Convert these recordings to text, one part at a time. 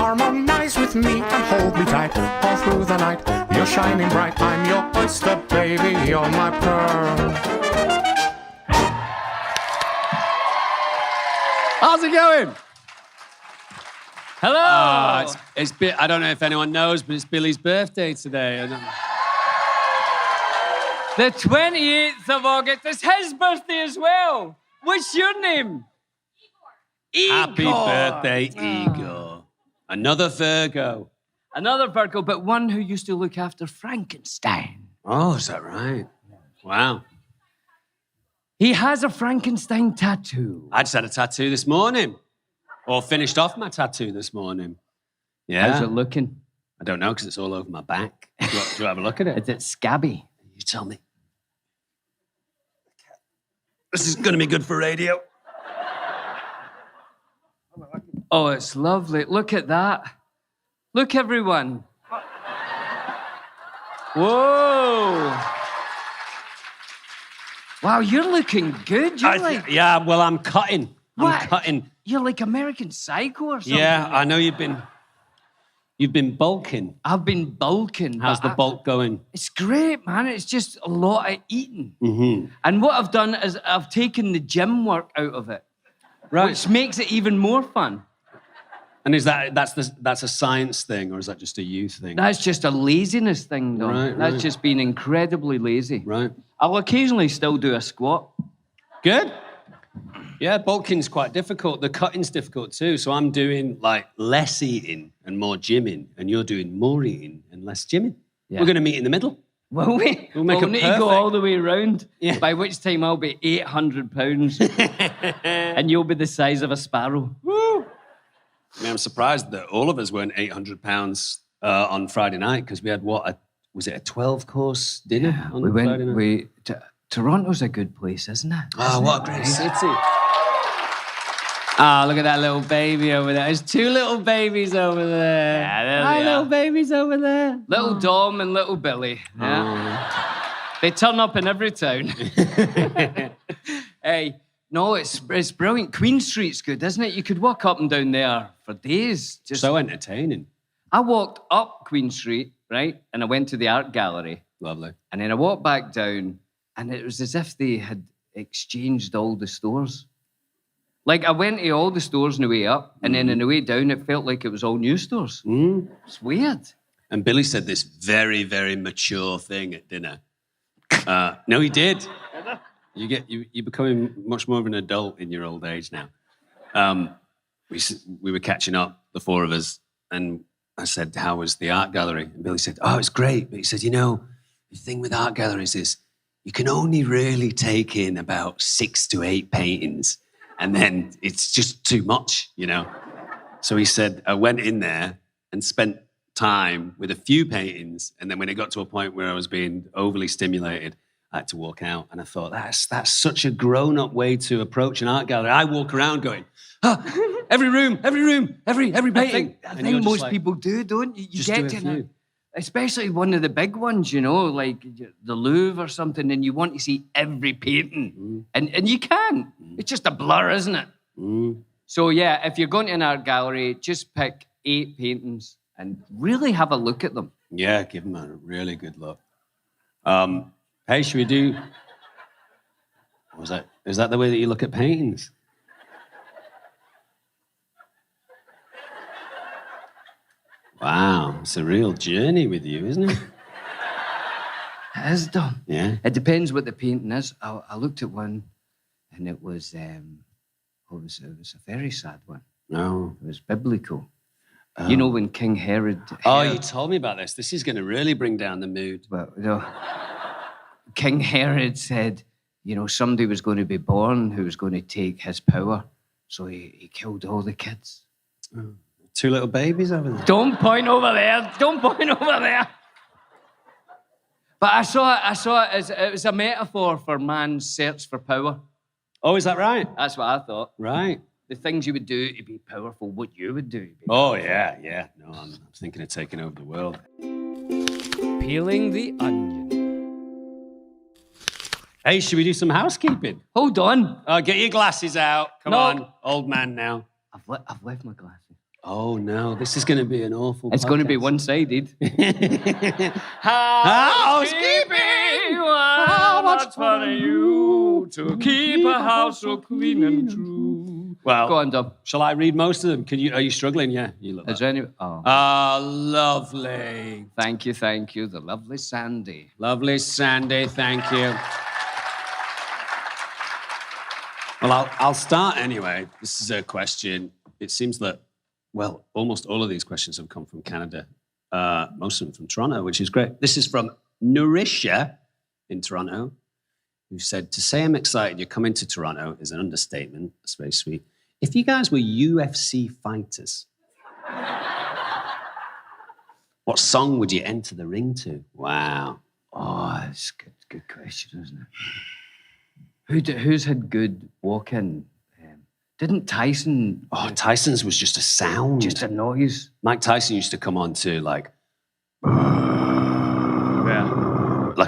Harmonize with me and hold me tight all through the night. You're shining bright, I'm your oyster, baby, you're my pearl. How's it going? Hello. It's I don't know if anyone knows, but it's Billy's birthday today. The 28th of August. It's his birthday as well. What's your name? Igor. Happy birthday, Igor. Another Virgo. Another Virgo, but one who used to look after Frankenstein. Oh, is that right? Wow. He has a Frankenstein tattoo. I just had a tattoo this morning. Or finished off my tattoo this morning. Yeah. How's it looking? I don't know, because it's all over my back. Do you have a look at it? Is it scabby? You tell me. This is going to be good for radio. Oh, it's lovely. Look at that. Look, everyone. Whoa. Wow, you're looking good. Yeah, well, I'm cutting. What? I'm cutting. You're like American Psycho or something. Yeah, I know you've been bulking. I've been bulking. How's the bulk going? It's great, man. It's just a lot of eating. Mm-hmm. And what I've done is I've taken the gym work out of it, Right. which makes it even more fun. And is that's a science thing, or is that just a you thing? That's just a laziness thing, though. Right, That's right. just being incredibly lazy. Right. I'll occasionally still do a squat. Good. Yeah, bulking's quite difficult. The cutting's difficult too. So I'm doing like less eating and more gymming, and you're doing more eating and less gymming. Yeah. We're going to meet in the middle. Will we? We'll make we'll it need to go perfect. all the way around, Yeah. by which time I'll be 800 pounds and you'll be the size of a sparrow. Woo! I mean, I'm surprised that all of us weren't 800 pounds on Friday night, because we had was it a 12-course dinner on Friday night? Toronto's a good place, isn't it? Oh, what a great city. Ah, look at that little baby over there. There's two little babies over there. Yeah, there Hi, they little are. babies over there. Little Dom and little Billy. Yeah. They turn up in every town. Hey, no, it's brilliant. Queen Street's good, isn't it? You could walk up and down there for days. Just So entertaining. I walked up Queen Street, right? And I went to the art gallery. Lovely. And then I walked back down, and it was as if they had exchanged all the stores. Like, I went to all the stores on the way up, and then on the way down, it felt like it was all new stores. Mm. It's weird. And Billy said this very, very mature thing at dinner. No, he did. You're becoming much more of an adult in your old age now. We were catching up, the four of us, and I said, "How was the art gallery?" And Billy said, "Oh, it's great." But he said, the thing with art galleries is you can only really take in about 6 to 8 paintings, and then it's just too much, So he said, I went in there and spent time with a few paintings, and then when it got to a point where I was being overly stimulated, I had to walk out. And I thought, that's such a grown-up way to approach an art gallery. I walk around going, every room, every painting. I think most people do, don't you? You Just get do a to few. especially one of the big ones, like the Louvre or something, and you want to see every painting. And you can't. It's just a blur, isn't it? Mm. So, yeah, if you're going to an art gallery, just pick 8 paintings and really have a look at them. Yeah, give them a really good look. Hey, should we do... Is that the way that you look at paintings? Wow, it's a real journey with you, isn't it? It is, Dom. Yeah. It depends what the painting is. I looked at one, and it was a very sad one. No. It was biblical. You know when King Herod... Oh, you told me about this. This is going to really bring down the mood. Well, King Herod said, somebody was going to be born who was going to take his power. So he killed all the kids. Oh. 2 little babies over there. Don't point over there. Don't point over there. But I saw it as it was a metaphor for man's search for power. Oh, is that right? That's what I thought. Right. The things you would do to be powerful, what you would do. Oh, yeah. No, I'm thinking of taking over the world. Peeling the onion. Hey, should we do some housekeeping? Hold on. Oh, get your glasses out. Come No. on, old man now. I've left my glasses. Oh, no. This is going to be an awful It's going to be podcast. one-sided. Housekeeping! How much fun are you to keep a house so clean and true? Well, Go on, Dom. shall I read most of them? Are you struggling? Yeah, you look. Is there any... Oh, Ah, lovely. thank you. The lovely Sandy. Lovely Sandy, thank you. Well, I'll start anyway. This is a question. It seems that, well, almost all of these questions have come from Canada. Most of them from Toronto, which is great. This is from Nourisha in Toronto, who said, to say I'm excited you're coming to Toronto is an understatement. That's very sweet. If you guys were UFC fighters, what song would you enter the ring to? Wow. Oh, it's a good question, isn't it? Who's had good walk-in? Didn't Tyson... Oh, Tyson's was just a sound. Just a noise. Mike Tyson used to come on to like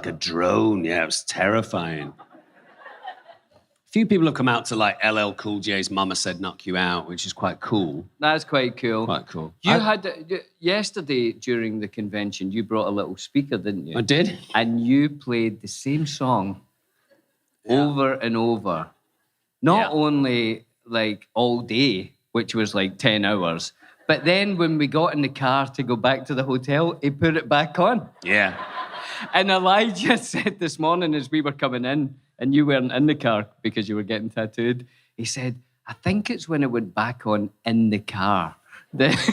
a drone. Yeah, it was terrifying. A few people have come out to like LL Cool J's Mama Said Knock You Out, which is quite cool. That's quite cool. Quite cool. Yesterday during the convention, you brought a little speaker, didn't you? I did. And you played the same song over and over. Not only like all day, which was like 10 hours, but then when we got in the car to go back to the hotel, he put it back on. Yeah. And Elijah said this morning as we were coming in, and you weren't in the car because you were getting tattooed, he said, I think it's when it went back on in the car. That's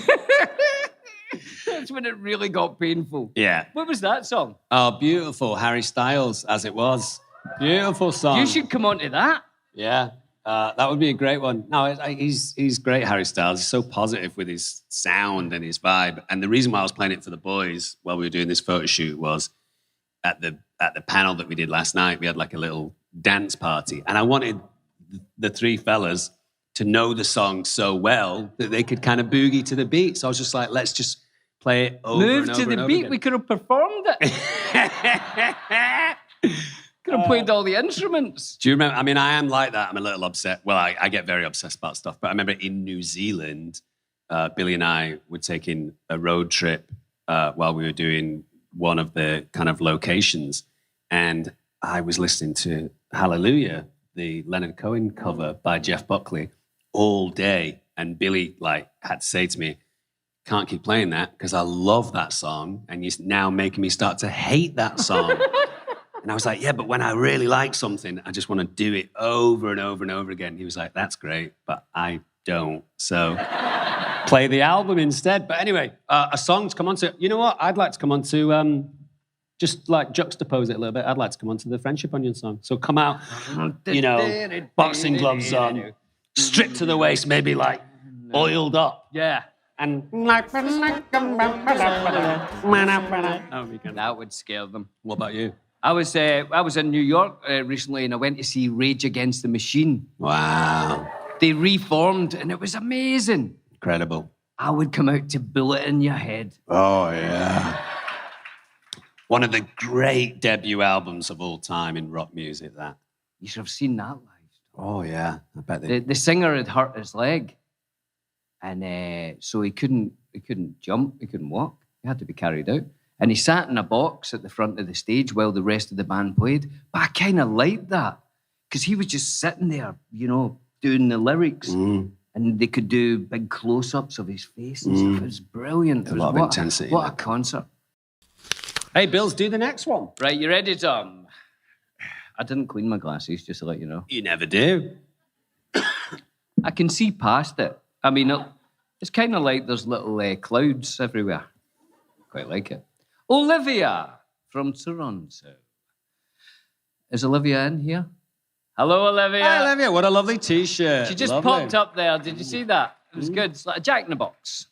when it really got painful. Yeah. What was that song? Oh, beautiful. Harry Styles, As It Was. Beautiful song. You should come on to that. Yeah. That would be a great one. No, he's great, Harry Styles. He's so positive with his sound and his vibe. And the reason why I was playing it for the boys while we were doing this photo shoot was at the panel that we did last night, we had like a little dance party. And I wanted the three fellas to know the song so well that they could kind of boogie to the beat. So I was just like, let's just play it over Move and over to and the over beat. again. We could have performed it. Could have played all the instruments. Do you remember? I mean, I am like that. I'm a little upset. Well, I get very obsessed about stuff. But I remember in New Zealand, Billy and I were taking a road trip while we were doing one of the kind of locations. And I was listening to Hallelujah, the Leonard Cohen cover by Jeff Buckley, all day. And Billy had to say to me, can't keep playing that because I love that song. And you're now making me start to hate that song. And I was like, yeah, but when I really like something, I just want to do it over and over and over again. He was like, that's great, but I don't. So play the album instead. But anyway, a song to come on to. You know what? I'd like to come on to, just like juxtapose it a little bit. I'd like to come on to the Friendship Onion song. So come out, boxing gloves on, stripped to the waist, maybe like oiled up. Yeah. And That would scare them. what about you? I was in New York recently, and I went to see Rage Against the Machine. Wow. They reformed, and it was amazing. Incredible. I would come out to Bullet in Your Head. Oh, yeah. One of the great debut albums of all time in rock music, that. You should have seen that live. Oh, yeah. I bet they... The singer had hurt his leg, and so he couldn't jump, he couldn't walk. He had to be carried out. And he sat in a box at the front of the stage while the rest of the band played. But I kind of liked that because he was just sitting there, doing the lyrics. And they could do big close-ups of his face and stuff. It was brilliant. A lot of intensity. What a concert. Hey, Bills, do the next one. Right, you ready, Tom? I didn't clean my glasses, just to let you know. You never do. I can see past it. I mean, it's kind of like there's little clouds everywhere. Quite like it. Olivia from Toronto. Is Olivia in here? Hello, Olivia. Hi, Olivia. What a lovely T-shirt. She just Lovely. popped up there. Did you see that? It was good. It's like a Jack in the Box.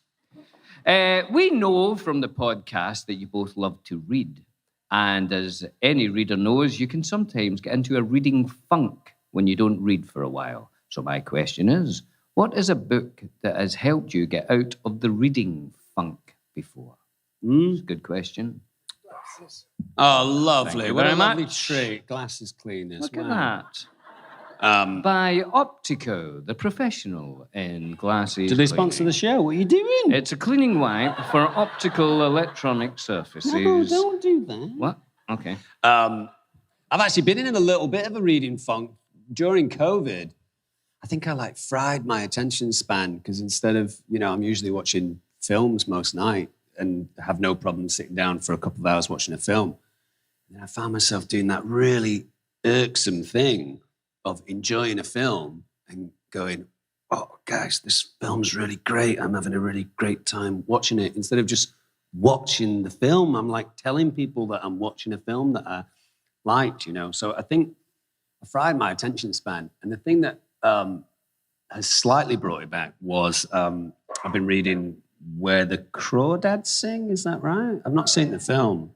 We know from the podcast that you both love to read. And as any reader knows, you can sometimes get into a reading funk when you don't read for a while. So my question is, what is a book that has helped you get out of the reading funk before? It's a good question. Oh, lovely. Thank you What a very lovely much. treat. Glasses cleaners. Look at Wow. that. By Optico, the professional in glasses. Do they sponsor the show? What are you doing? It's a cleaning wipe for optical electronic surfaces. No, don't do that. What? Okay. I've actually been in a little bit of a reading funk during COVID. I think I fried my attention span because instead of, I'm usually watching films most night and have no problem sitting down for a couple of hours watching a film. And I found myself doing that really irksome thing of enjoying a film and going, oh, guys, this film's really great. I'm having a really great time watching it. Instead of just watching the film, I'm telling people that I'm watching a film that I liked, So I think I fried my attention span. And the thing that has slightly brought it back was I've been reading Where the Crawdads Sing. Is that right? I've not seen the film,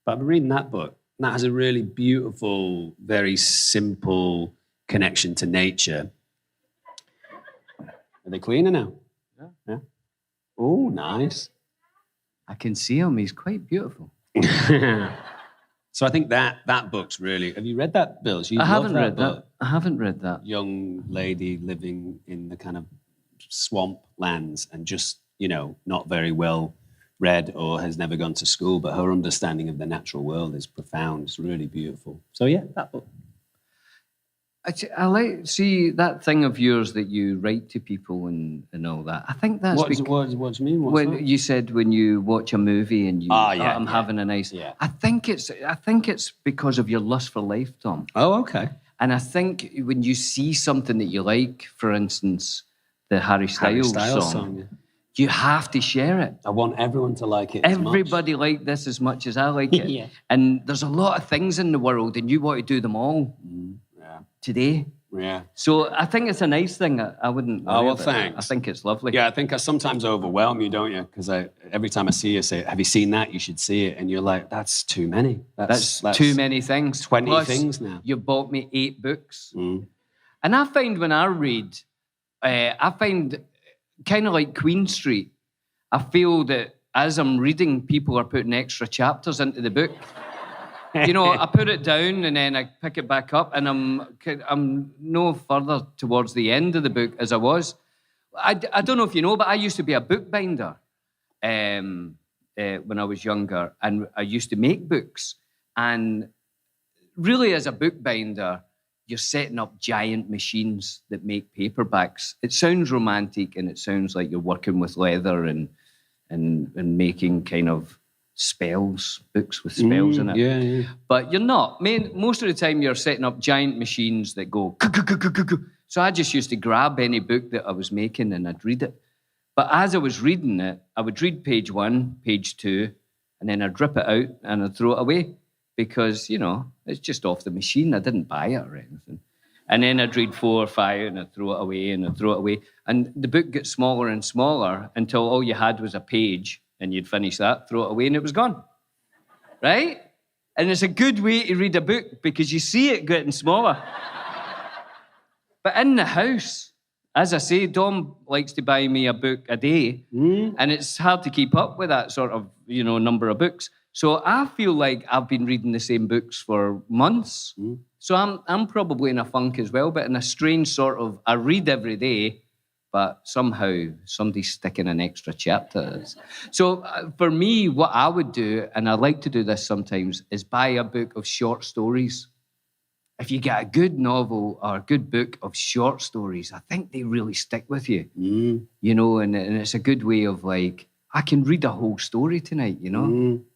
but I've been reading that book. And that has a really beautiful, very simple connection to nature. Are they cleaner now? Yeah. Oh, nice. I can see him. He's quite beautiful. So I think that book's really... Have you read that, Bill? I haven't read that. I haven't read that. Young lady living in the kind of swamp lands and just, not very well read or has never gone to school, but her understanding of the natural world is profound. It's really beautiful. So yeah, that book. I see that thing of yours that you write to people and all that. I think that's what do you mean? When you said when you watch a movie and you I'm having a nice. Yeah. I think it's because of your lust for life, Tom. Oh, okay. And I think when you see something that you like, for instance, the Harry Styles song, yeah. You have to share it. I want everyone to like it. Everybody like this as much as I like it. Yeah. And there's a lot of things in the world, and you want to do them all today. Yeah. So I think it's a nice thing. I wouldn't. Oh, well, about it. thanks. I think it's lovely. Yeah, I think I sometimes overwhelm you, don't you? Because every time I see you, say, "Have you seen that? You should see it," and you're like, "That's too many. That's too many things. 20 Plus, things now. You've bought me 8 books, and I find when I read, I find kind of like Queen Street. I feel that as I'm reading, people are putting extra chapters into the book. I put it down and then I pick it back up, and I'm no further towards the end of the book as I was. I don't know if you know, but I used to be a bookbinder when I was younger, and I used to make books. And really, as a bookbinder, you're setting up giant machines that make paperbacks. It sounds romantic, and it sounds like you're working with leather and making kind of books with spells in it. Yeah. But you're not. Most of the time, you're setting up giant machines that go... So I just used to grab any book that I was making and I'd read it. But as I was reading it, I would read page 1, page 2, and then I'd rip it out and I'd throw it away because, it's just off the machine. I didn't buy it or anything. And then I'd read 4 or 5 and I'd throw it away and I'd throw it away. And the book gets smaller and smaller until all you had was a page, and you'd finish that, throw it away, and it was gone. Right? And it's a good way to read a book because you see it getting smaller. But in the house, as I say, Dom likes to buy me a book a day, and it's hard to keep up with that sort of, number of books. So I feel like I've been reading the same books for months. So I'm probably in a funk as well, but in a strange sort of, I read every day, but somehow somebody's sticking an extra chapter. So for me, what I would do, and I like to do this sometimes, is buy a book of short stories. If you get a good novel or a good book of short stories, I think they really stick with you. And it's a good way of I can read a whole story tonight,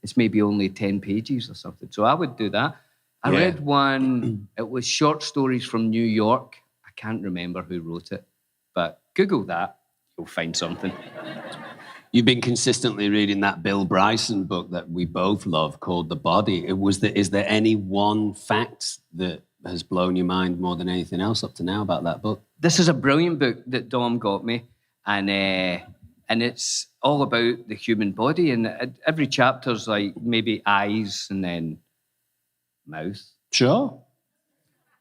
It's maybe only 10 pages or something. So I would do that. I read one, it was short stories from New York. I can't remember who wrote it, but Google that, you'll find something. You've been consistently reading that Bill Bryson book that we both love called The Body. Is there any one fact that has blown your mind more than anything else up to now about that book? This is a brilliant book that Dom got me, and it's all about the human body, and every chapter's like maybe eyes and then mouth. Sure.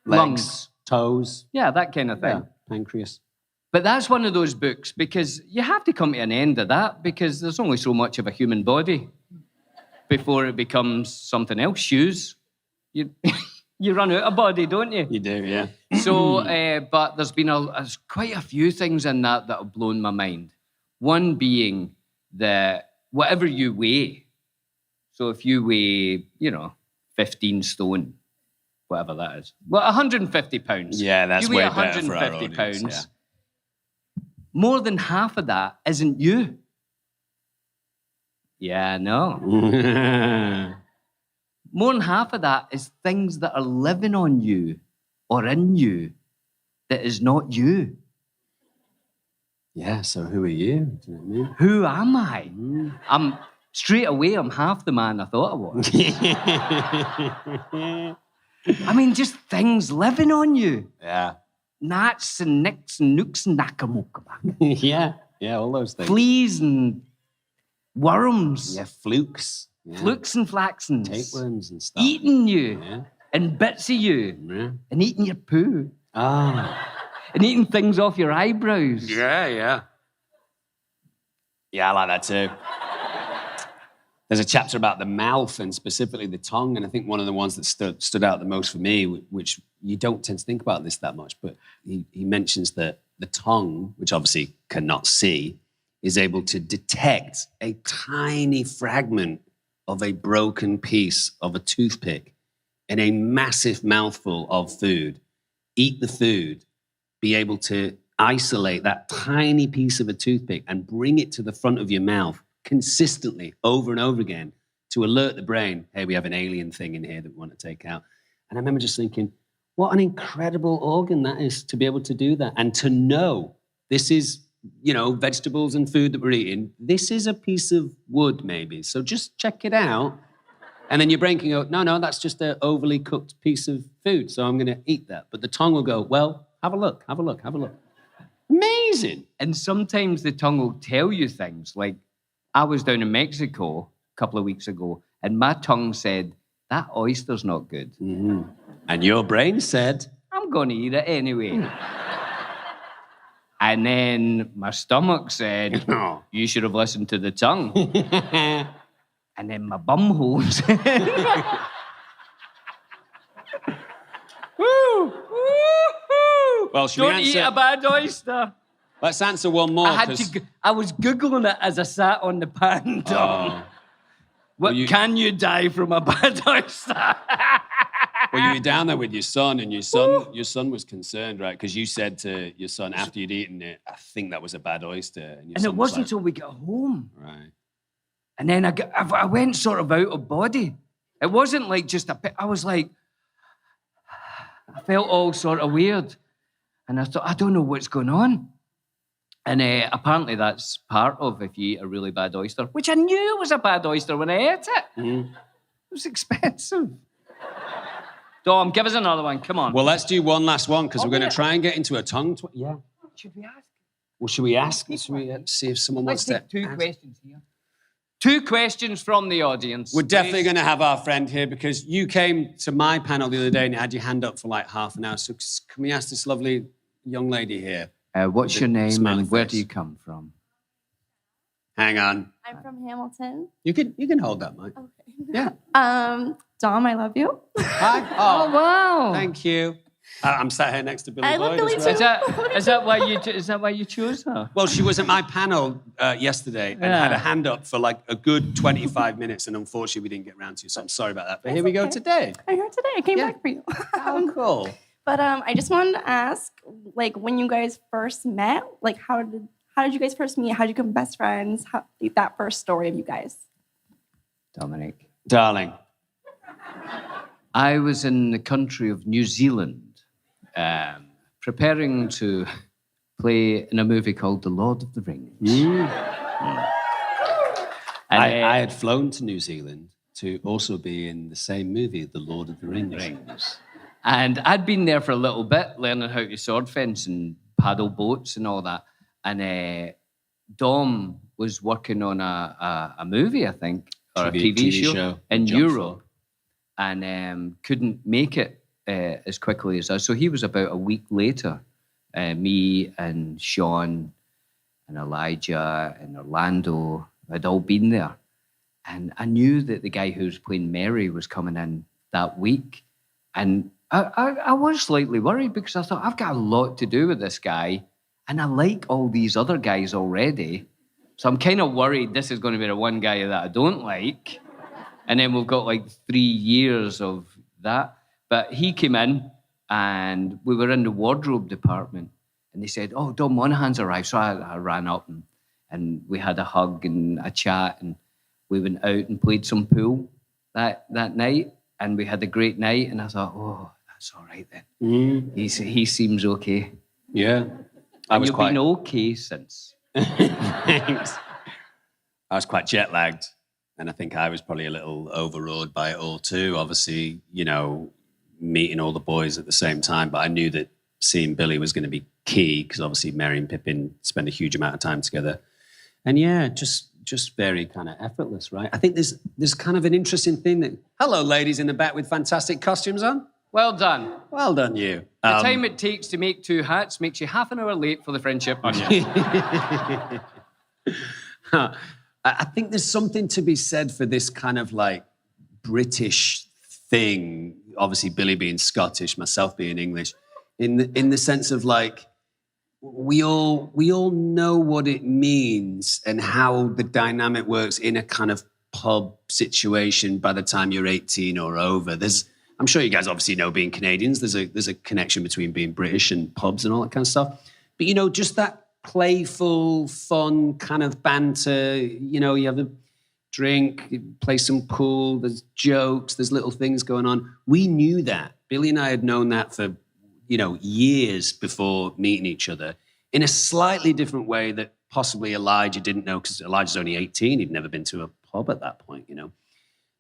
Legs, lungs, toes. Yeah, that kind of thing. Yeah, pancreas. But that's one of those books because you have to come to an end of that because there's only so much of a human body before it becomes something else. Shoes. You run out of body, don't you? You do, yeah. So, but there's been there's quite a few things in that have blown my mind. One being that whatever you weigh, so if you weigh, 15 stone, whatever that is, 150 pounds. Yeah, that's you weigh way better for our 150 audience, pounds. More than half of that isn't you. Yeah, no. More than half of that is things that are living on you or in you that is not you. Yeah, so who are you? Do you know what I mean? Who am I? I'm straight away, I'm half the man I thought I was. I mean, just things living on you. Yeah. Gnats and nicks and nooks and nakamokabak. Yeah, all those things. Fleas and worms. Yeah, flukes. Yeah. Flukes and flaxens. Tapeworms and stuff. Eating you. Yeah. And bits of you. Yeah. And eating your poo. Ah. And eating things off your eyebrows. Yeah. Yeah, I like that too. There's a chapter about the mouth and specifically the tongue, and I think one of the ones that stood out the most for me, which you don't tend to think about this that much, but he mentions that the tongue, which obviously cannot see, is able to detect a tiny fragment of a broken piece of a toothpick in a massive mouthful of food, eat the food, be able to isolate that tiny piece of a toothpick and bring it to the front of your mouth consistently over and over again to alert the brain, hey, we have an alien thing in here that we want to take out. And I remember just thinking, what an incredible organ that is to be able to do that and to know this is, vegetables and food that we're eating. This is a piece of wood maybe, so just check it out. And then your brain can go, no, that's just an overly cooked piece of food, so I'm going to eat that. But the tongue will go, well, have a look. Amazing. And sometimes the tongue will tell you things. Like, I was down in Mexico a couple of weeks ago, and my tongue said, that oyster's not good. Mm-hmm. And your brain said, I'm going to eat it anyway. And then my stomach said, you should have listened to the tongue. And then my bumhole said, woo. Well, should Don't we eat answer? a bad oyster. Let's answer one more. I was Googling it as I sat on the pan, Tom. Can you die from a bad oyster? Well, you were down there with your son, and your son was concerned, right? Because you said to your son after you'd eaten it, I think that was a bad oyster. And it wasn't until we got home. Right. And then I went sort of out of body. It wasn't like just I was like, I felt all sort of weird. And I thought, I don't know what's going on. And apparently that's part of if you eat a really bad oyster, which I knew it was a bad oyster when I ate it. Mm. It was expensive. Dom, give us another one. Come on. Well, let's do one last one because we're going to try and get into a tongue. Yeah. Should we ask? Well, should we ask? Should we see if someone wants to? Let's take two questions here. Two questions from the audience. We're definitely going to have our friend here because you came to my panel the other day and had your hand up for like half an hour. So can we ask this lovely young lady here? What's your name and where do you come from? Hang on. I'm from Hamilton. You can hold that mic. Okay. Yeah. Dom, I love you. Hi. Oh wow. Thank you. I'm sat here next to Billy I Boyd. love Billy as well. too. Is that why you chose her? Well, she was at my panel yesterday and had a hand up for like a good 25 minutes, and unfortunately we didn't get round to you, so I'm sorry about that. But here we go today. I'm here today. I came back for you. Oh, cool. But I just wanted to ask, like, when you guys first met, like, how did you guys first meet? How did you become best friends? That first story of you guys. Dominic. Darling. I was in the country of New Zealand, preparing to play in a movie called The Lord of the Rings. And, I had flown to New Zealand to also be in the same movie, The Lord of the Rings. And I'd been there for a little bit, learning how to sword fence and paddle boats and all that. And Dom was working on a movie, I think, or a TV show in Europe, and couldn't make it as quickly as us. So he was about a week later. Me and Sean and Elijah and Orlando had all been there. And I knew that the guy who was playing Mary was coming in that week. And I was slightly worried because I thought, I've got a lot to do with this guy, and I like all these other guys already. So I'm kind of worried this is going to be the one guy that I don't like. And then we've got like 3 years of that. But he came in, and we were in the wardrobe department, and they said, "Oh, Don Monahan's arrived." So I ran up, and we had a hug and a chat, and we went out and played some pool that night, and we had a great night. And I thought, oh, that's all right then. He seems okay. Yeah. You've been okay since. Thanks. I was quite jet lagged, and I think I was probably a little overawed by it all too. Obviously, meeting all the boys at the same time, but I knew that seeing Billy was going to be key because obviously Mary and Pippin spend a huge amount of time together. And yeah, just very kind of effortless, right? I think there's kind of an interesting thing that, hello, ladies in the back with fantastic costumes on. Well done. Well done, you. The time it takes to make 2 hats makes you half an hour late for the friendship onion. I think there's something to be said for this kind of like British thing. Obviously, Billy being Scottish, myself being English, in the sense of like we all know what it means and how the dynamic works in a kind of pub situation. By the time you're 18 or over, I'm sure you guys obviously know, being Canadians, there's a connection between being British and pubs and all that kind of stuff. But just that playful, fun kind of banter. You have a drink, you play some pool, there's jokes, there's little things going on. We knew that. Billy and I had known that for, years before meeting each other in a slightly different way that possibly Elijah didn't know, because Elijah's only 18. He'd never been to a pub at that point,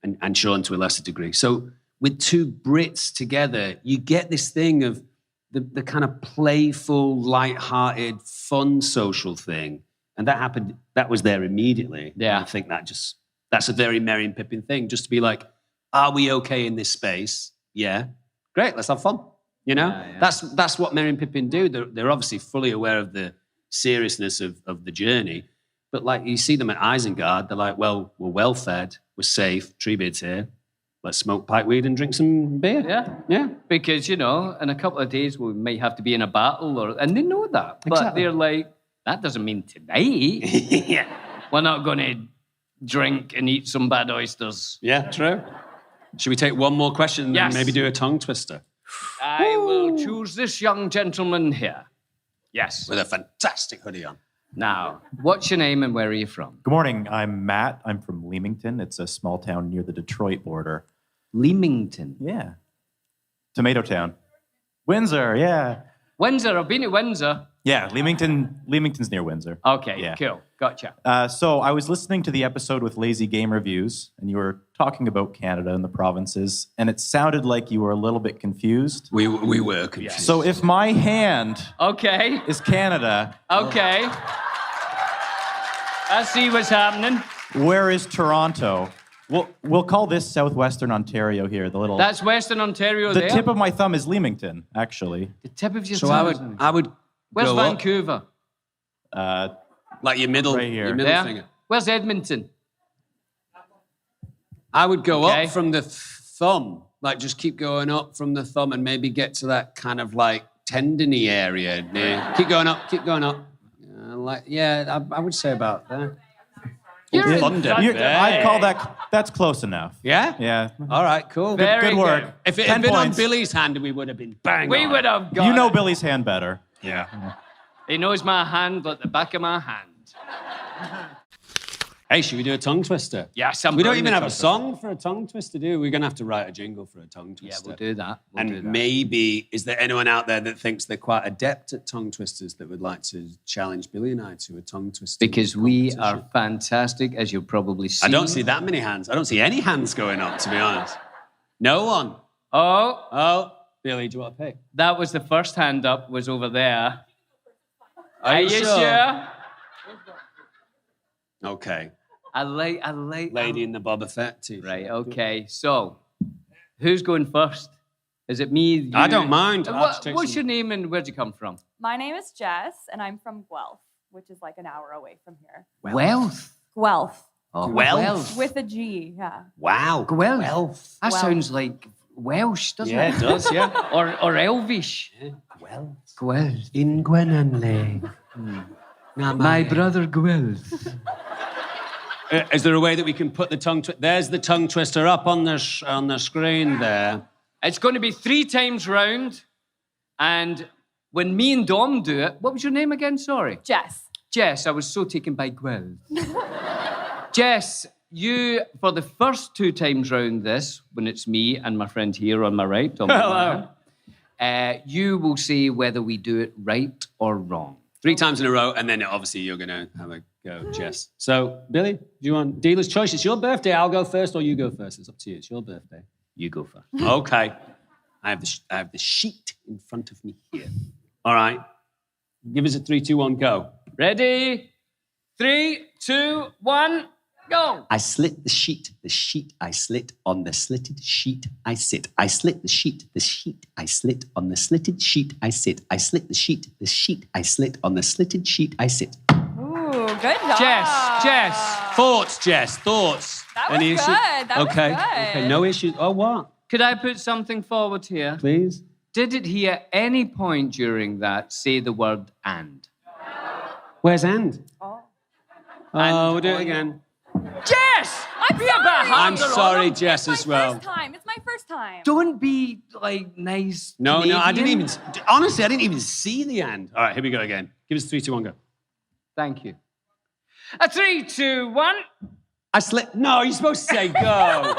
and Sean to a lesser degree. So with 2 Brits together, you get this thing of the kind of playful, light-hearted, fun social thing. And that happened, that was there immediately. Yeah. And I think that's a very Merry and Pippin thing, just to be like, are we okay in this space? Yeah. Great, let's have fun. Yeah. That's what Merry and Pippin do. They're obviously fully aware of the seriousness of the journey. But like you see them at Isengard, they're like, well, we're well fed, we're safe, Treebeard's here. Let's smoke pipe weed and drink some beer. Yeah. Because, in a couple of days we might have to be in a battle, and they know that. But Exactly. they're like, that doesn't mean tonight. Yeah. We're not going to drink and eat some bad oysters. Yeah, true. Should we take one more question and Yes. then maybe do a tongue twister? I will choose this young gentleman here. Yes. With a fantastic hoodie on. Now, what's your name and where are you from? Good morning. I'm Matt. I'm from Leamington. It's a small town near the Detroit border. Leamington. Yeah. Tomato Town. Windsor, yeah. Windsor. I've been to Windsor. Yeah, Leamington's near Windsor. Okay, Yeah. cool. Gotcha. So I was listening to the episode with Lazy Game Reviews, and you were talking about Canada and the provinces, and it sounded like you were a little bit confused. We were confused. So if my hand Okay. is Canada, Okay. I see what's happening. where is Toronto? We'll call this southwestern Ontario here. That's Western Ontario the there. tip of my thumb is Leamington, actually. The tip of your So tongue. I would Where's go up, Vancouver? like your middle, Right here. your middle There. finger. Where's Edmonton? I would go Okay. up from the thumb, like just keep going up from the thumb and maybe get to that kind of like tendony area. Keep going up, keep going up. I would say about there. You're in Thunder. Thunder. I'd call that's close enough. Yeah? Yeah. All right, cool. Very Good work. good. If it 10 had been points. on Billy's hand, we would have been bang We on. would have got You know it. Billy's hand better. Yeah. He knows my hand like the back of my hand. Hey, should we do a tongue twister? Yes, We don't brilliant even have a at it. song for a tongue twister, do we? We're going to have to write a jingle for a tongue Yeah, twister. we'll do that. We'll do And that. maybe, is there anyone out there that thinks they're quite adept at tongue twisters that would like to challenge Billy and I to a tongue twister? Because we are competition? fantastic, as you'll probably see. I don't see that many hands. I don't see any hands going up, to be honest. No one. Oh, Oh, Billy, do you want to pick? that was the first hand up, was over there. Are you sure? Okay. I like. Lady in the Boba Fett t-shirt. Right, okay. So, who's going first? Is it me? You? I don't mind. I'll What, just take what's some- your name and where'd you come from? My name is Jess, and I'm from Guelph, which is like an hour away from here. Wealth. Guelph, Oh, Guelph? with a G, yeah. Wow. Guelph. That Guelph. sounds like Welsh, doesn't Yeah, it? it does, yeah. Or Elvish. Well, Gweld. in Gwenanle. My brother Gweld. Is there a way that we can put the tongue twister? There's the tongue twister up on the screen there. It's going to be 3 times round. And when me and Dom do it, what was your name again? Sorry. Jess. Jess, I was so taken by Gweld. Jess, you, for the first 2 times round this, when it's me and my friend here on my right, Dom, you will say whether we do it right or wrong. 3 times in a row, and then obviously you're going to have a go, Jess. So, Billy, do you want dealer's choice? It's your birthday. I'll go first, or you go first. It's up to you. It's your birthday. You go first. Okay. I have the sheet in front of me here. All right. Give us a 3, 2, 1, go. Ready? 3, 2, 1, go. I slit the sheet I slit, on the slitted sheet I sit. I slit the sheet I slit, on the slitted sheet I sit. I slit the sheet I slit, on the slitted sheet I sit. Ooh, good job. Jess. Thoughts, Jess, thoughts. That was good. That was okay. good. Okay, no issues. Oh, what? Could I put something forward here? Please? Did it here at any point during that say the word and? Where's and? Oh. Oh, we'll do it again. Jess! I'm Be a bit sorry. I'm harder on sorry, him. Jess, as well. It's my first time. Don't be like nice. No, I didn't Canadian. even. Honestly, I didn't even see the and. All right, here we go again. Give us 3, 2, 1, go. Thank you. A 3, 2, 1. I slit. No, you're supposed to say go.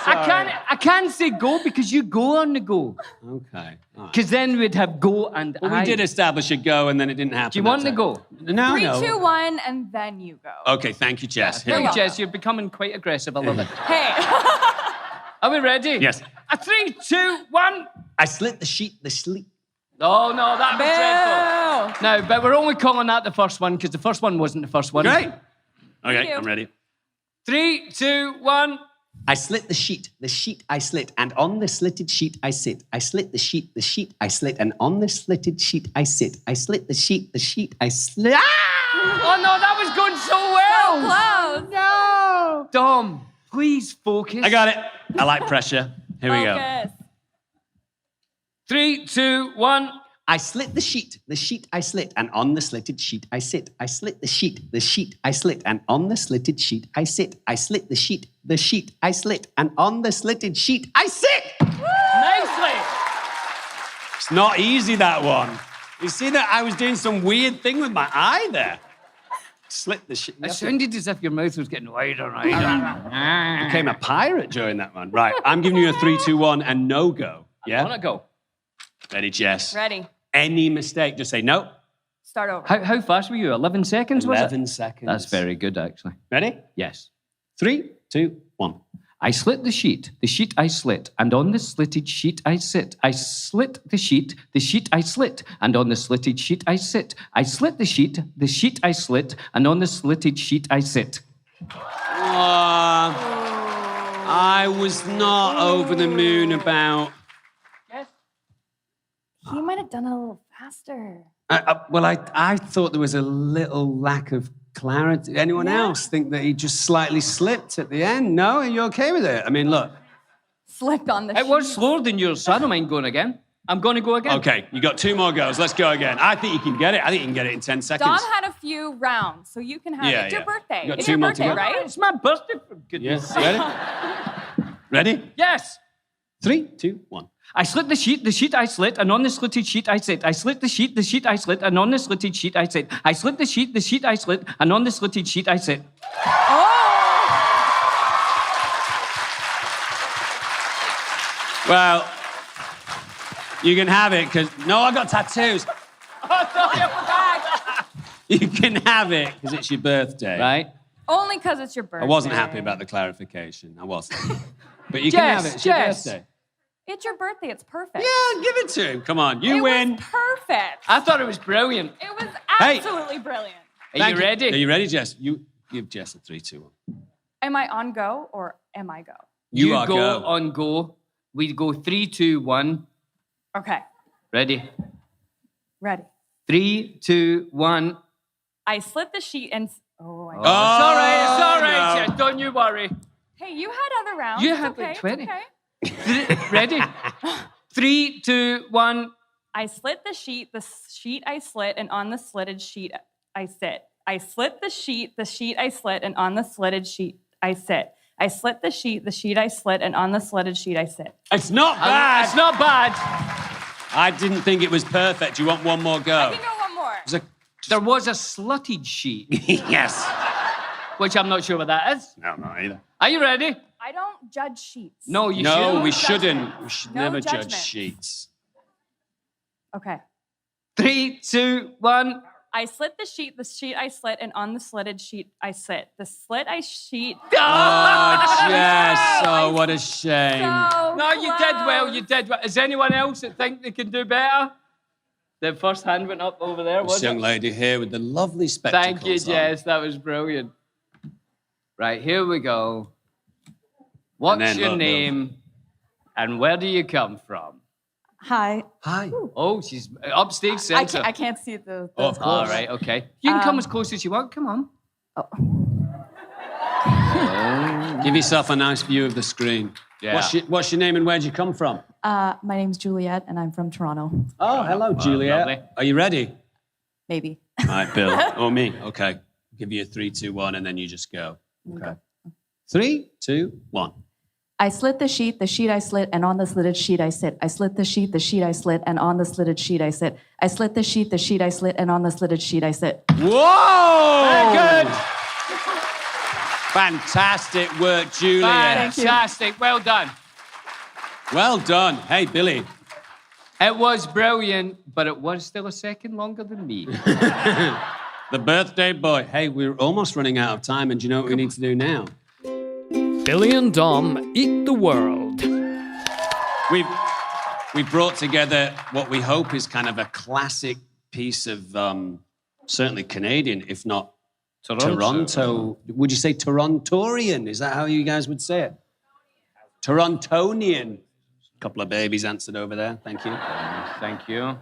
I can't say go because you go on the go. Okay. All right. Because then we'd have go and Well, I. we did establish a go, and then it didn't happen. Do you want that to time. go? No, 3, no. 2, 1, and then you go. Okay, thank you, Jess. Here Thank we you, go. Jess. You're becoming quite aggressive. I love it. Hey. Are we ready? Yes. A 3, 2, 1. I slit the sheet, the sleep. Oh, no, that'd be Boo. dreadful. No, but we're only calling that the first one because the first one wasn't the first one. Great. Okay, you. I'm ready. 3, 2, 1. I slit the sheet I slit, and on the slitted sheet I sit. I slit the sheet I slit, and on the slitted sheet I sit. I slit the sheet I slit. Ah! Oh, no, that was going so well. Close. No. Dom, please focus. I got it. I like pressure. Here we go. Focus. 3, 2, 1. I slit the sheet I slit, and on the slitted sheet I sit. I slit the sheet I slit, and on the slitted sheet I sit. I slit the sheet I slit, and on the slitted sheet I sit. Nicely. It's not easy, that one. You see that I was doing some weird thing with my eye there. Slit the sheet. It sounded as if your mouth was getting wider and wider. Became a pirate during that one. Right, I'm giving you a 3, 2, 1, and no go. I want Yeah? to go. Ready, Jess? Ready. Any mistake, just say no. Start over. How fast were you? 11 seconds, was it? 11 seconds. That's very good, actually. Ready? Yes. 3, 2, 1. I slit the sheet I slit, and on the slitted sheet I sit. I slit the sheet I slit, and on the slitted sheet I sit. I slit the sheet I slit, and on the slitted sheet I sit. I was not over the moon about... He might have done it a little faster. I thought there was a little lack of clarity. Anyone else think that he just slightly slipped at the end? No? Are you okay with it? I mean, look. Slipped on the It was slower than yours, so I don't mind going again. I'm going to go again. Okay, you got 2 more goes. Let's go again. I think you can get it. I think you can get it in 10 seconds. Don had a few rounds, so you can have it. It's your birthday. You got It's 2 your more to birthday, go. right? It's my birthday, for goodness Yes, sake. ready? Ready? Yes. 3, 2, 1. I slit the sheet I slit, and on the slitted sheet I sit. I slit the sheet I slit, and on the slitted sheet I sit. I slit the sheet I slit, and on the slitted sheet I sit. Well, you can have it because... No, I got tattoos. You can have it because it's your birthday. Right? Only because it's your birthday. I wasn't happy about the clarification. I wasn't. But you can have it. It's your birthday. It's your birthday. It's perfect. Yeah, give it to him. Come on, you it win. was perfect. I thought it was brilliant. It was Hey. absolutely brilliant. Are Thank you ready? Are you ready, Jess? You give Jess a 3, 2, 1. Am I on go or am I go? You are go go. on go. We go 3, 2, 1. Okay. Ready? Ready. 3, 2, 1. I slit the sheet and... Oh, I know. It's all right. It's all right. no. Jess. Don't you worry. Hey, you had other rounds. You It's had okay. like it's 20. Okay. Ready? 3, 2, 1. I slit the sheet I slit, and on the slitted sheet I sit. I slit the sheet I slit, and on the slitted sheet I sit. I slit the sheet I slit, and on the slitted sheet I sit. It's not bad. It's not bad. I didn't think it was perfect. You want one more go? I can go one more. There was a slutted sheet, Yes. which I'm not sure what that is. No, not either. Are you ready? I don't judge sheets. No, you No, shouldn't. we shouldn't. We should No never judge judgment. sheets. Okay. 3, 2, 1. I slit the sheet I slit, and on the slitted sheet I sit. The slit I sheet. Oh, Jess. Oh, what a shame. So No, you did well. close. You did well. Is anyone else that think they can do better? The first hand went up over there, This was young it? lady here with the lovely spectacles Thank you, on. Jess. That was brilliant. Right, here we go. What's then your look, name and where do you come from? Hi. Hi. Oh, she's upstage I center. can't see the. Oh, of All course. right, okay. You can come as close as you want. Come on. Give yourself a nice view of the screen. Yeah. What's your name and where'd you come from? My name's Juliet, and I'm from Toronto. Oh, hello, Juliet. lovely. Are you ready? Maybe. All right, Bill. Or me. Okay. Give you a 3, 2, 1, and then you just go. Okay. 3, 2, 1. I slit the sheet I slit, and on the slitted sheet I sit. I slit the sheet I slit, and on the slitted sheet I sit. I slit the sheet I slit, and on the slitted sheet I sit. Whoa! Very good. Fantastic work, Juliet. Fantastic. Well done. Well done. Hey, Billy. It was brilliant, but it was still a second longer than me. The birthday boy. Hey, we're almost running out of time, and do you know what we need to do now? Billy and Dom eat the world. We've brought together what we hope is kind of a classic piece of certainly Canadian, if not Toronto. Would you say Torontorian? Is that how you guys would say it? Torontonian. A couple of babies answered over there. Thank you. Thank you.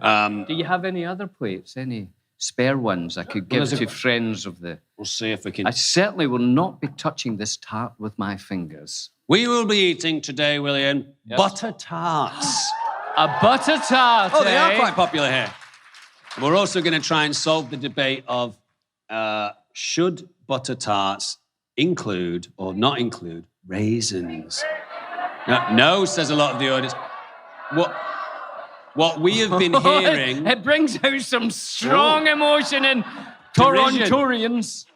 Do you have any other plates? Any spare ones I could give to friends of the... We'll see if we can... I certainly will not be touching this tart with my fingers. We will be eating today, William, butter tarts. A butter tart, Oh, they are eh? quite popular here. We're also going to try and solve the debate of should butter tarts include or not include raisins? No, says a lot of the audience. What we have been hearing... It brings out some strong emotion in Torontorians.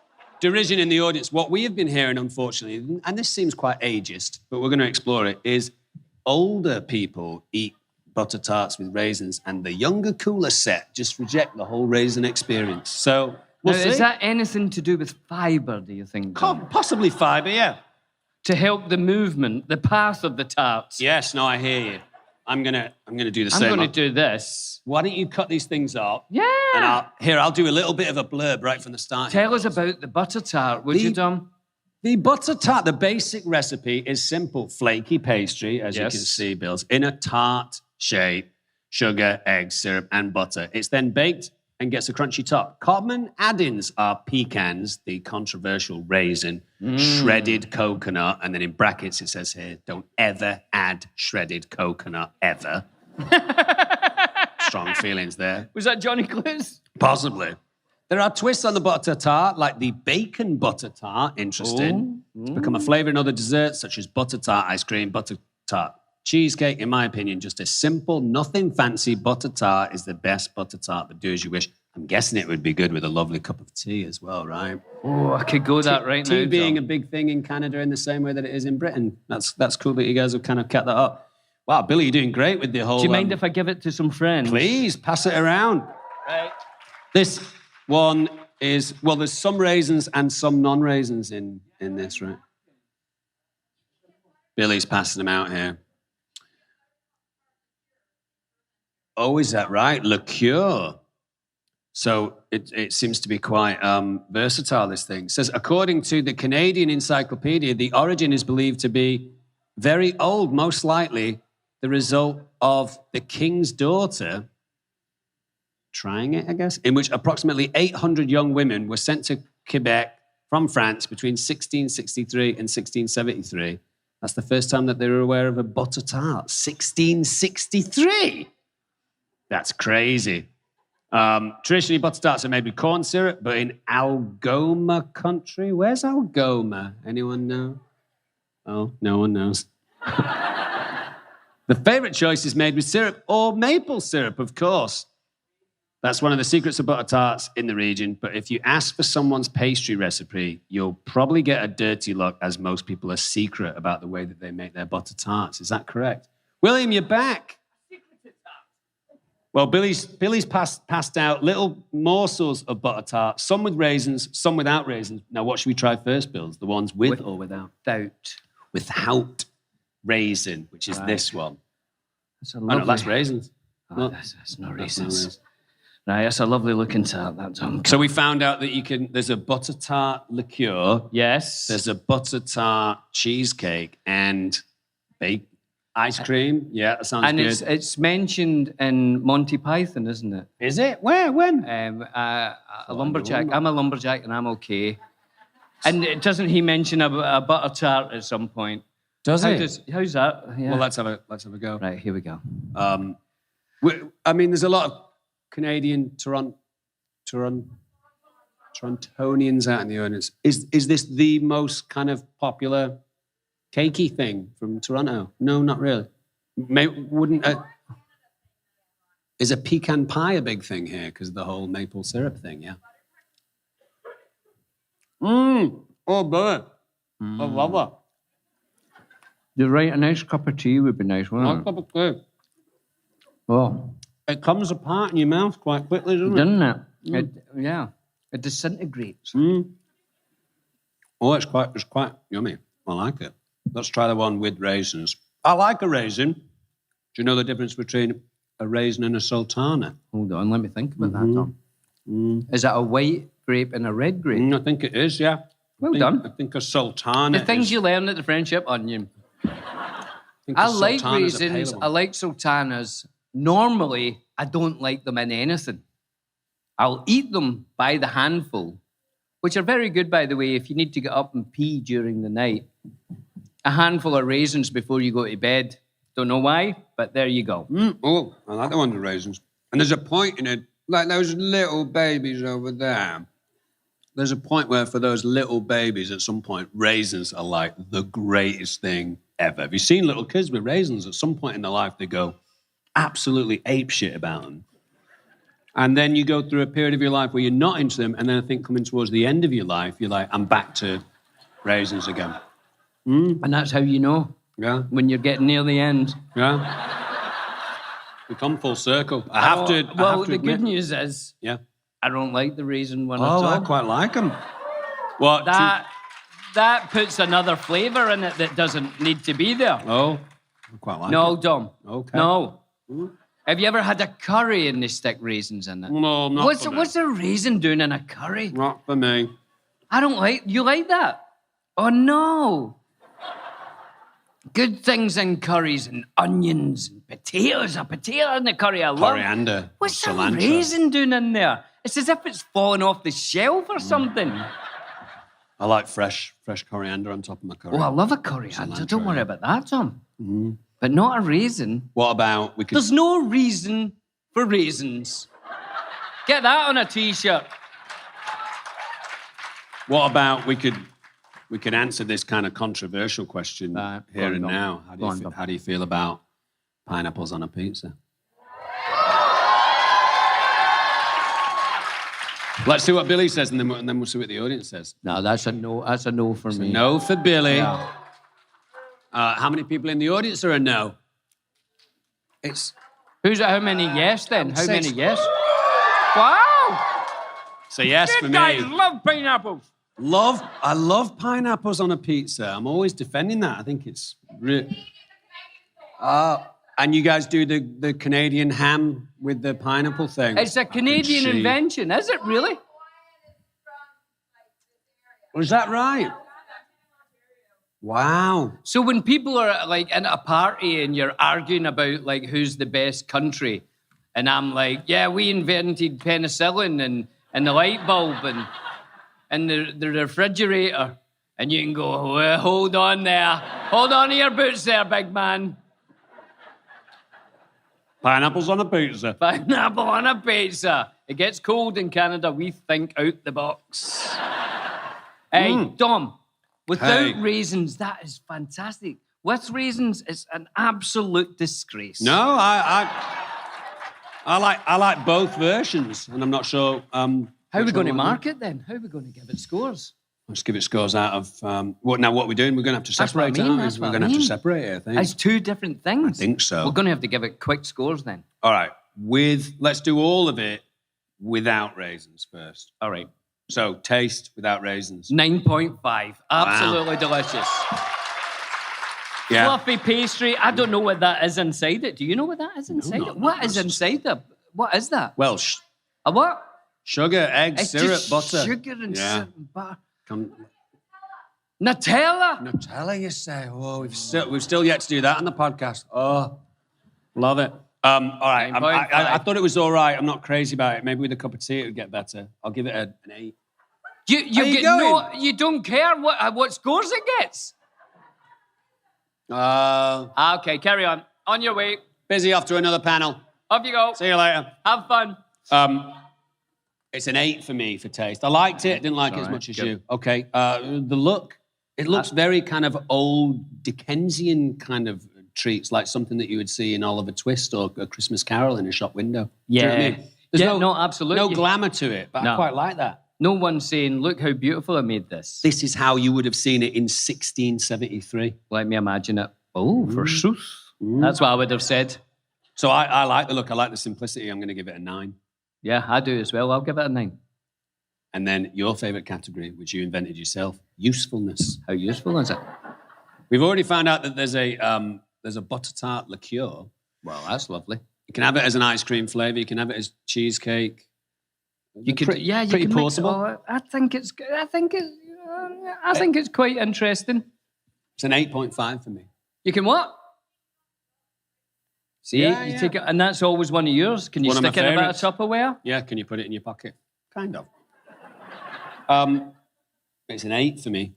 Derision in the audience. What we have been hearing, unfortunately, and this seems quite ageist, but we're going to explore it, is older people eat butter tarts with raisins and the younger, cooler set just reject the whole raisin experience. So, we'll Now, see. is that anything to do with fibre, do you think, Dom? Possibly fibre, yeah. To help the movement, the path of the tarts? Yes, no, I hear you. I'm gonna do the same. I'm going to do this. Why don't you cut these things up? Yeah. And I'll do a little bit of a blurb right from the start. Tell us about the butter tart, would you, Dom? The butter tart, the basic recipe is simple. Flaky pastry, as you Yes. can see, Bills, in a tart shape, sugar, eggs, syrup, and butter. It's then baked and gets a crunchy top. Common add-ins are pecans, the controversial raisin, shredded coconut, and then in brackets it says here, don't ever add shredded coconut, ever. Strong feelings there. Was that Johnny Clues? Possibly. There are twists on the butter tart, like the bacon butter tart, interesting. It's become a flavour in other desserts, such as butter tart ice cream, butter tart cheesecake. In my opinion, just a simple, nothing fancy butter tart is the best butter tart, but do as you wish. I'm guessing it would be good with a lovely cup of tea as well, right? Oh, I could go that right now, Tea being a Dom. big thing in Canada in the same way that it is in Britain. That's cool that you guys have kind of kept that up. Wow, Billy, you're doing great with the whole... Do you mind if I give it to some friends? Please, pass it around. Right. This one is, well, there's some raisins and some non-raisins in this, right? Billy's passing them out here. Oh, is that right? Liqueur. So it seems to be quite versatile, this thing. It says, according to the Canadian Encyclopedia, the origin is believed to be very old, most likely the result of the king's daughter trying it, I guess, in which approximately 800 young women were sent to Quebec from France between 1663 and 1673. That's the first time that they were aware of a butter tart. 1663. That's crazy. Traditionally, butter tarts are made with corn syrup, but in Algoma country, where's Algoma? Anyone know? Oh, no one knows. The favorite choice is made with syrup or maple syrup, of course. That's one of the secrets of butter tarts in the region. But if you ask for someone's pastry recipe, you'll probably get a dirty look, as most people are secret about the way that they make their butter tarts. Is that correct? William, you're back. Well, Billy's passed out little morsels of butter tart, some with raisins, some without raisins. Now, what should we try first, Bills? The ones with or without? Without raisin, which is this one. That's a lovely... that's raisins. Oh, that's not raisins. Right, that's a lovely looking tart, that Tom. So we found out that there's a butter tart liqueur. Yes. There's a butter tart cheesecake and baked ice cream. Yeah, that sounds good. And it's mentioned in Monty Python, isn't it? Is it? Where? When? A lumberjack. I'm a lumberjack and I'm okay. And doesn't he mention a butter tart at some point? Does he? How's that? Yeah. Well, let's have a go. Right, here we go. There's a lot of Canadian Torontonians out in the audience. Is this the most kind of popular cakey thing from Toronto? No, not really. Is a pecan pie a big thing here because of the whole maple syrup thing? Yeah. Oh, boy. I love that. You're right, a nice cup of tea would be nice, wouldn't it? Cup of tea. Oh. It comes apart in your mouth quite quickly, doesn't it? It disintegrates. Oh, it's quite yummy. I like it. Let's try the one with raisins. I like a raisin. Do you know the difference between a raisin and a sultana? Hold on, let me think about that, Tom. Is that a white grape and a red grape? I think it is, yeah. Well done. I think a sultana The things you learn at the Friendship Onion. I like raisins. I like sultanas. Normally, I don't like them in anything. I'll eat them by the handful, which are very good, by the way, if you need to get up and pee during the night. A handful of raisins before you go to bed. Don't know why, but there you go. Oh, I like the one with raisins. And there's a point in it, like those little babies over there. There's a point where for those little babies, at some point, raisins are like the greatest thing ever. Have you seen little kids with raisins? At some point in their life, they go absolutely apeshit about them. And then you go through a period of your life where you're not into them, and then I think coming towards the end of your life, you're like, I'm back to raisins again. And that's how you know. Yeah. When you're getting near the end. Yeah. We come full circle. I have to the admit, good news is, yeah, I don't like the raisin one at all. I quite like them. What? That puts another flavour in it that doesn't need to be there. Oh, I quite like it. No, Dom. Okay. No. Have you ever had a curry and they stick raisins in it? No, not for me. What's a raisin doing in a curry? Not for me. I don't like... You like that? Oh, no. Good things in curries and onions and potatoes. A potato in the curry I love. Coriander. What's cilantro. a raisin doing in there? It's as if it's falling off the shelf or something. I like fresh coriander on top of my curry. Oh, I love a coriander. Cilantro, Don't worry yeah. about that, Tom. But not a raisin. What about we could... There's no reason for raisins. Get that on a T-shirt. What about we could answer this kind of controversial question here and now? How do you feel about pineapples on a pizza? Let's see what Billy says, and then we'll see what the audience says. No, that's a no. That's a no for me. No for Billy. Yeah. How many people in the audience are a no? How many yes then? How many yes? Wow! So yes for You me. guys love pineapples. I love pineapples on a pizza. I'm always defending that. I think it's really... and you guys do the Canadian ham with the pineapple thing. It's a Canadian invention, is it really? Was that right? Wow. So when people are like in a party and you're arguing about like who's the best country, and I'm like, yeah, we invented penicillin and the light bulb and the refrigerator. And you can go, well, hold on there. Hold on to your boots there, big man. Pineapples on a pizza. Pineapple on a pizza. It gets cold in Canada. We think out the box. Hey, Dom, without raisins, that is fantastic. With raisins, it's an absolute disgrace. No, I like both versions, and I'm not sure. How are we going to one mark it then? How are we going to give it scores? Let's give it scores out of what we're doing. We're going to have to That's what I separate mean, it. that's We're what going I to have to mean. separate it, I think. It's two different things. I think so. We're going to have to give it quick scores then. All right. Let's do all of it without raisins first. All right. So taste without raisins. 9.5. Absolutely delicious. Yeah. Fluffy pastry. I don't know what that is inside it. Do you know what that is inside it? What is inside it? What is that? Well, A what? sugar, eggs, It's syrup, just butter. sugar and Yeah. syrup and butter. Nutella, Nutella? you say? Oh, we've still yet to do that on the podcast. Oh, love it. All right. I 9.5. thought it was all right. I'm not crazy about it. Maybe with a cup of tea it would get better. I'll give it an 8. You Are you get going? no. You don't care what scores it gets. Okay, carry on. On your way. Busy off to another panel. Off you go. See you later. Have fun. It's an 8 for me for taste. I liked it. Didn't like it as all right. much as Good. you. Okay. The look. It looks very kind of old Dickensian kind of treats, like something that you would see in Oliver Twist or A Christmas Carol in a shop window. Do you know what I mean? There's no, absolutely. no glamour to it, but I No. quite like that. No one's saying, look how beautiful I made this. This is how you would have seen it in 1673. Let me imagine it. Oh, forsooth. That's what I would have said. So I like the look. I like the simplicity. I'm going to give it a 9. Yeah, I do as well. I'll give it a 9. And then your favourite category, which you invented yourself, usefulness. How useful is it? We've already found out that there's a butter tart liqueur. Well, that's lovely. You can have it as an ice cream flavour. You can have it as cheesecake. You could, pretty, yeah, you pretty can mix it portable. all. I think it's quite interesting. It's an 8.5 for me. You can what? See, Yeah, you yeah. take it, and that's always one of yours. Can you One of my stick it in a bit of favourites. Tupperware? Yeah, can you put it in your pocket? Kind of. It's an 8 for me.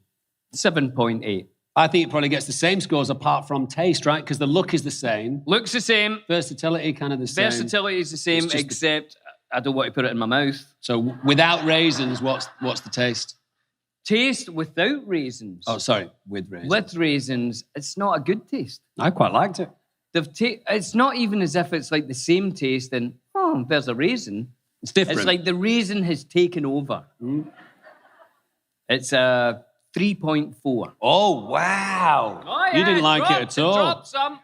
7.8. I think it probably gets the same scores apart from taste, right? Because the look is the same. Looks the same. Versatility kind of the same. Versatility is the same, It's just except I don't want to put it in my mouth. So without raisins, what's the taste? Taste without raisins. Oh, sorry, with raisins. With raisins, it's not a good taste. I quite liked it. It's not even as if it's like the same taste and, oh, there's a raisin. It's different. It's like the raisin has taken over. It's a 3.4. Oh, wow. Oh, yeah, You didn't like it dropped- at all. dropped some.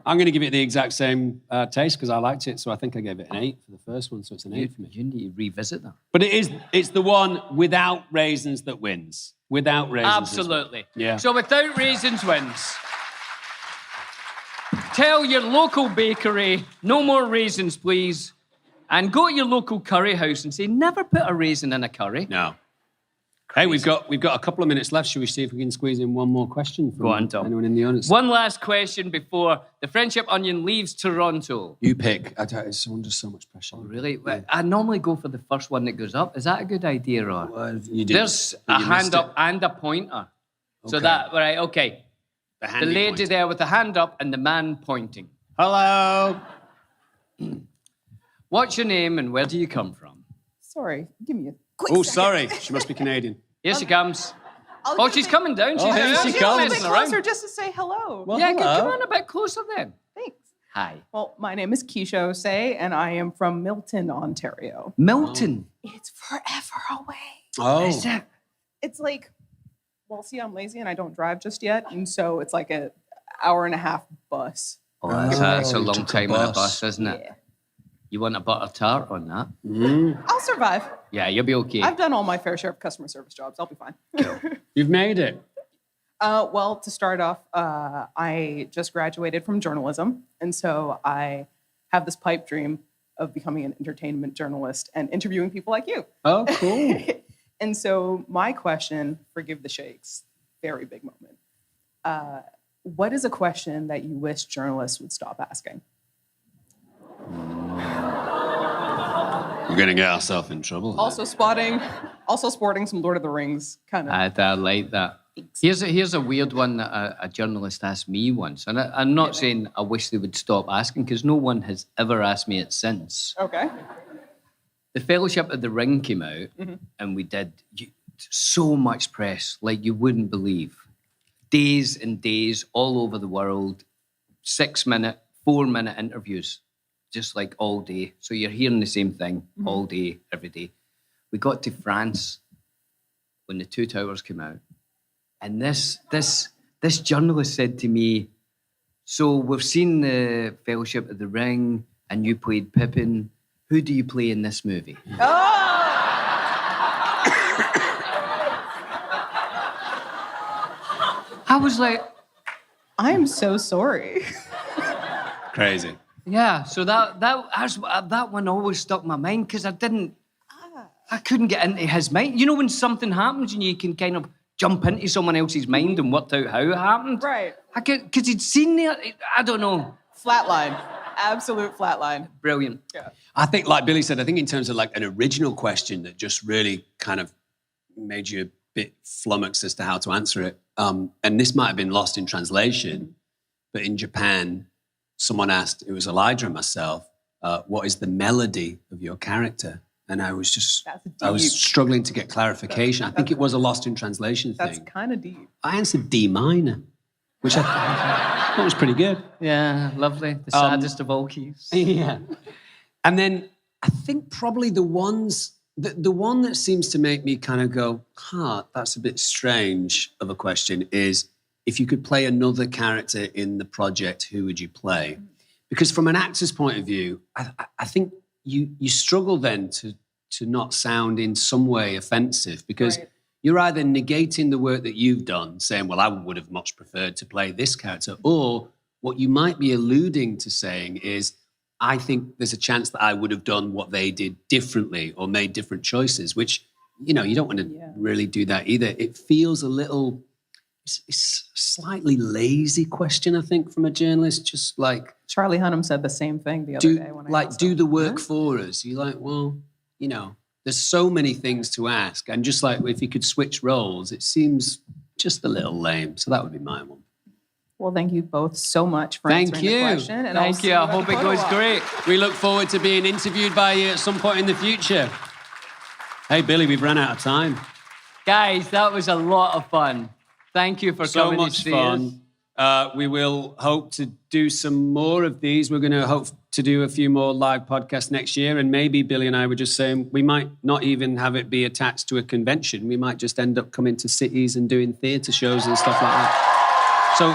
I'm going to give it the exact same taste because I liked it. So I think I gave it an 8 for the first one. So it's an 8 for me. You need to revisit that. But it's the one without raisins that wins. Without raisins. Absolutely. Yeah. So without raisins wins. Tell your local bakery, no more raisins, please. And go to your local curry house and say, never put a raisin in a curry. No. Hey, we've got a couple of minutes left. Should we see if we can squeeze in one more question from Go on, Tom. anyone in the audience? One last question before the Friendship Onion leaves Toronto. You pick. It's under so much pressure. Really? I normally go for the first one that goes up. Is that a good idea, or? Well, you did. There's a hand up and a pointer. So Okay. that, right, okay. The The handy lady point. there with the hand up and the man pointing. Hello. What's your name and where do you come from? Sorry, give me a quick Oh, second. sorry. She must be Canadian. Here she comes. I'll Oh, get she's a bit- coming down. She's here she she's comes. A bit messing closer around. just to say hello. Well, Yeah, hello. come on a bit closer then. Thanks. Hi. Well, my name is Keisha Osei, and I am from Milton, Ontario. Milton. It's forever away. Oh. Is it? It's like, well, see, I'm lazy and I don't drive just yet, and so it's like an hour and a half bus. Oh, that's a you long took a time on a bus. bus, isn't it? Yeah. You want a butter tart on that? I'll survive. Yeah, you'll be okay. I've done all my fair share of customer service jobs. I'll be fine. You've made it. Well, to start off, I just graduated from journalism, and so I have this pipe dream of becoming an entertainment journalist and interviewing people like you. Oh, cool. And so my question, forgive the shakes, very big moment. What is a question that you wish journalists would stop asking? We're going to get ourselves in trouble. Also sporting some Lord of the Rings kind of. I like that. Here's a weird one that a journalist asked me once. And I'm not saying I wish they would stop asking, because no one has ever asked me it since. Okay. The Fellowship of the Ring came out, and we did so much press, like you wouldn't believe. Days and days all over the world, 6-minute, 4-minute interviews, just like all day. So you're hearing the same thing all day, every day. We got to France when the Two Towers came out. And this journalist said to me, so we've seen the Fellowship of the Ring and you played Pippin. Who do you play in this movie? I was like, I am so sorry. Crazy. yeah. So that one always stuck in my mind, because I couldn't get into his mind. You know when something happens and you can kind of jump into someone else's mind and work out how it happened? Right. Because he'd seen it. I don't know. Flatline. Absolute flatline. Brilliant. Yeah. I think, like Billy said, I think in terms of like an original question that just really kind of made you a bit flummoxed as to how to answer it. And this might have been lost in translation, but in Japan, someone asked, it was Elijah and myself, what is the melody of your character? And I was struggling to get clarification. I think it was a lost in translation thing. That's kind of deep. I answered D minor, which I thought was pretty good. Yeah, lovely. The saddest of all keys. Yeah. And then I think probably the one that seems to make me kind of go, that's a bit strange of a question is, if you could play another character in the project, who would you play? Because from an actor's point of view, I think you struggle then to not sound in some way offensive, because you're either negating the work that you've done, saying, well, I would have much preferred to play this character, or what you might be alluding to saying is, I think there's a chance that I would have done what they did differently or made different choices, which, you don't want to really do that either. It feels a little, it's a slightly lazy question, I think, from a journalist, just like, Charlie Hunnam said the same thing the other day when I asked do him. the work for us. You're like, well, there's so many things to ask. And just like if you could switch roles, it seems just a little lame. So that would be my one. Well, thank you both so much for answering the question. And Thank you. I hope it goes great. We look forward to being interviewed by you at some point in the future. Hey, Billy, we've run out of time. Guys, that was a lot of fun. Thank you for coming to see us. We will hope to do some more of these. We're going to hope to do a few more live podcasts next year. And maybe Billy and I were just saying we might not even have it be attached to a convention. We might just end up coming to cities and doing theatre shows and stuff like that. So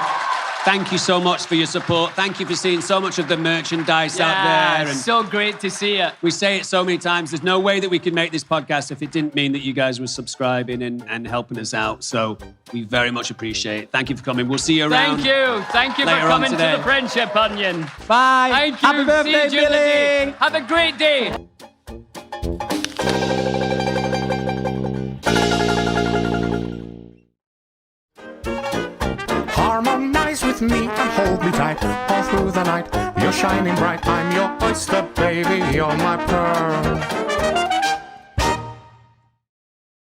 thank you so much for your support. Thank you for seeing so much of the merchandise out there. And so great to see it. we say it so many times. There's no way that we could make this podcast if it didn't mean that you guys were subscribing and helping us out. So we very much appreciate it. Thank you for coming. We'll see you around. Thank you. Thank you for later on coming to today. the Friendship Onion. Bye. Thank you. Happy birthday, See you during the day. Billy. Have a great day. Harmonize with me and hold me tight all through the night. You're shining bright, I'm your oyster, baby, you're my pearl.